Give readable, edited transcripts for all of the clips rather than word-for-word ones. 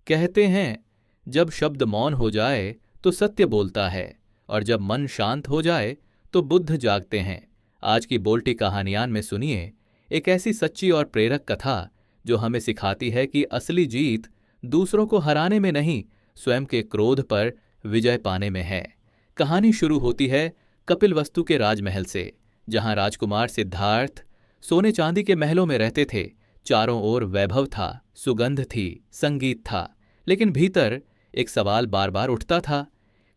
कहते हैं जब शब्द मौन हो जाए तो सत्य बोलता है, और जब मन शांत हो जाए तो बुद्ध जागते हैं। आज की बोल्टी कहानियान में सुनिए एक ऐसी सच्ची और प्रेरक कथा जो हमें सिखाती है कि असली जीत दूसरों को हराने में नहीं, स्वयं के क्रोध पर विजय पाने में है। कहानी शुरू होती है कपिलवस्तु के राजमहल से, जहां राजकुमार सिद्धार्थ सोने चांदी के महलों में रहते थे। चारों ओर वैभव था, सुगंध थी, संगीत था, लेकिन भीतर एक सवाल बार बार उठता था,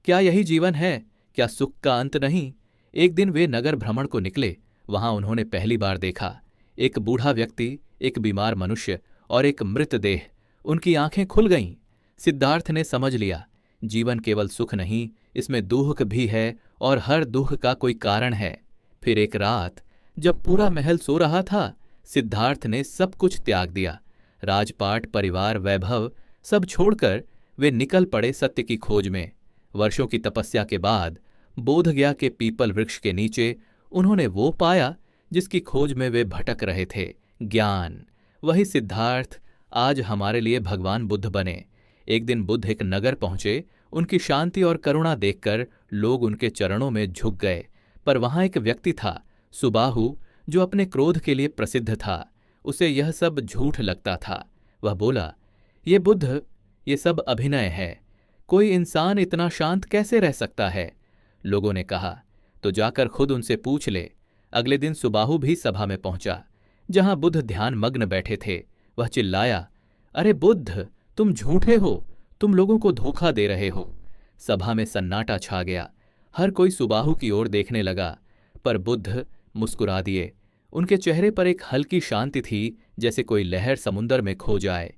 क्या यही जीवन है? क्या सुख का अंत नहीं? एक दिन वे नगर भ्रमण को निकले। वहां उन्होंने पहली बार देखा एक बूढ़ा व्यक्ति, एक बीमार मनुष्य और एक मृतदेह। उनकी आंखें खुल गईं। सिद्धार्थ ने समझ लिया, जीवन केवल सुख नहीं, इसमें दुख भी है और हर दुख का कोई कारण है। फिर एक रात जब पूरा महल सो रहा था, सिद्धार्थ ने सब कुछ त्याग दिया। राजपाट, परिवार, वैभव सब छोड़कर वे निकल पड़े सत्य की खोज में। वर्षों की तपस्या के बाद बोधगया के पीपल वृक्ष के नीचे उन्होंने वो पाया जिसकी खोज में वे भटक रहे थे, ज्ञान। वही सिद्धार्थ आज हमारे लिए भगवान बुद्ध बने। एक दिन बुद्ध एक नगर पहुंचे। उनकी शांति और करुणा देखकर लोग उनके चरणों में झुक गए। पर वहां एक व्यक्ति था, सुबाहु, जो अपने क्रोध के लिए प्रसिद्ध था। उसे यह सब झूठ लगता था। वह बोला, ये बुद्ध, ये सब अभिनय है। कोई इंसान इतना शांत कैसे रह सकता है? लोगों ने कहा, तो जाकर खुद उनसे पूछ ले। अगले दिन सुबाहु भी सभा में पहुंचा, जहां बुद्ध ध्यान मग्न बैठे थे। वह चिल्लाया, अरे बुद्ध, तुम झूठे हो, तुम लोगों को धोखा दे रहे हो। सभा में सन्नाटा छा गया। हर कोई सुबाहु की ओर देखने लगा, पर बुद्ध मुस्कुरा दिए। उनके चेहरे पर एक हल्की शांति थी, जैसे कोई लहर समुंदर में खो जाए।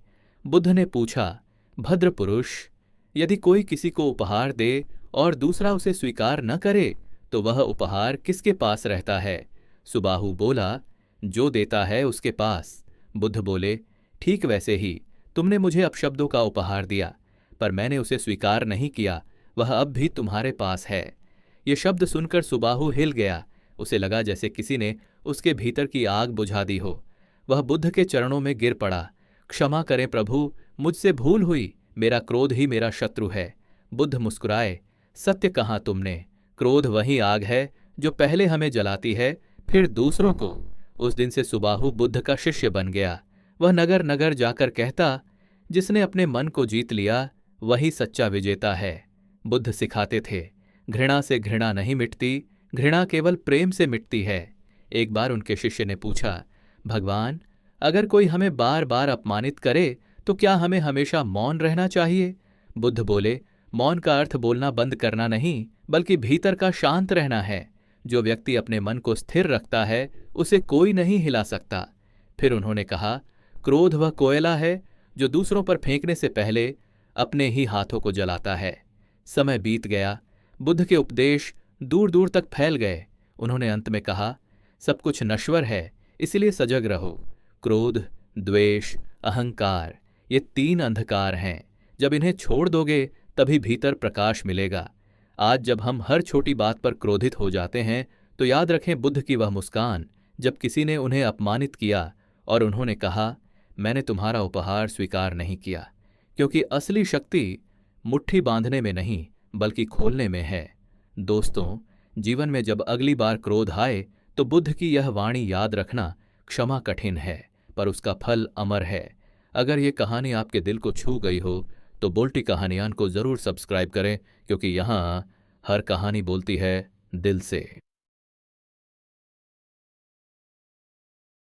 बुद्ध ने पूछा, भद्र पुरुष, यदि कोई किसी को उपहार दे और दूसरा उसे स्वीकार न करे तो वह उपहार किसके पास रहता है? सुबाहु बोला, जो देता है उसके पास। बुद्ध बोले, ठीक वैसे ही तुमने मुझे अपशब्दों का उपहार दिया, पर मैंने उसे स्वीकार नहीं किया। वह अब भी तुम्हारे पास है। ये शब्द सुनकर सुबाहु हिल गया। उसे लगा जैसे किसी ने उसके भीतर की आग बुझा दी हो। वह बुद्ध के चरणों में गिर पड़ा। क्षमा करें प्रभु, मुझसे भूल हुई, मेरा क्रोध ही मेरा शत्रु है। बुद्ध मुस्कुराए, सत्य कहा तुमने, क्रोध वही आग है जो पहले हमें जलाती है, फिर दूसरों को। उस दिन से सुबाहु बुद्ध का शिष्य बन गया। वह नगर नगर जाकर कहता, जिसने अपने मन को जीत लिया वही सच्चा विजेता है। बुद्ध सिखाते थे, घृणा से घृणा नहीं मिटती, घृणा केवल प्रेम से मिटती है। एक बार उनके शिष्य ने पूछा, भगवान, अगर कोई हमें बार बार अपमानित करे तो क्या हमें हमेशा मौन रहना चाहिए? बुद्ध बोले, मौन का अर्थ बोलना बंद करना नहीं, बल्कि भीतर का शांत रहना है। जो व्यक्ति अपने मन को स्थिर रखता है उसे कोई नहीं हिला सकता। फिर उन्होंने कहा, क्रोध वह कोयला है जो दूसरों पर फेंकने से पहले अपने ही हाथों को जलाता है। समय बीत गया। बुद्ध के उपदेश दूर दूर तक फैल गए। उन्होंने अंत में कहा, सब कुछ नश्वर है, इसलिए सजग रहो। क्रोध, द्वेष, अहंकार, ये 3 अंधकार हैं। जब इन्हें छोड़ दोगे तभी भीतर प्रकाश मिलेगा। आज जब हम हर छोटी बात पर क्रोधित हो जाते हैं तो याद रखें बुद्ध की वह मुस्कान, जब किसी ने उन्हें अपमानित किया और उन्होंने कहा, मैंने तुम्हारा उपहार स्वीकार नहीं किया। क्योंकि असली शक्ति मुट्ठी बांधने में नहीं, बल्कि खोलने में है। दोस्तों, जीवन में जब अगली बार क्रोध आए तो बुद्ध की यह वाणी याद रखना, क्षमा कठिन है पर उसका फल अमर है। अगर ये कहानी आपके दिल को छू गई हो तो बोल्टी कहानियान को जरूर सब्सक्राइब करें, क्योंकि यहाँ हर कहानी बोलती है दिल से।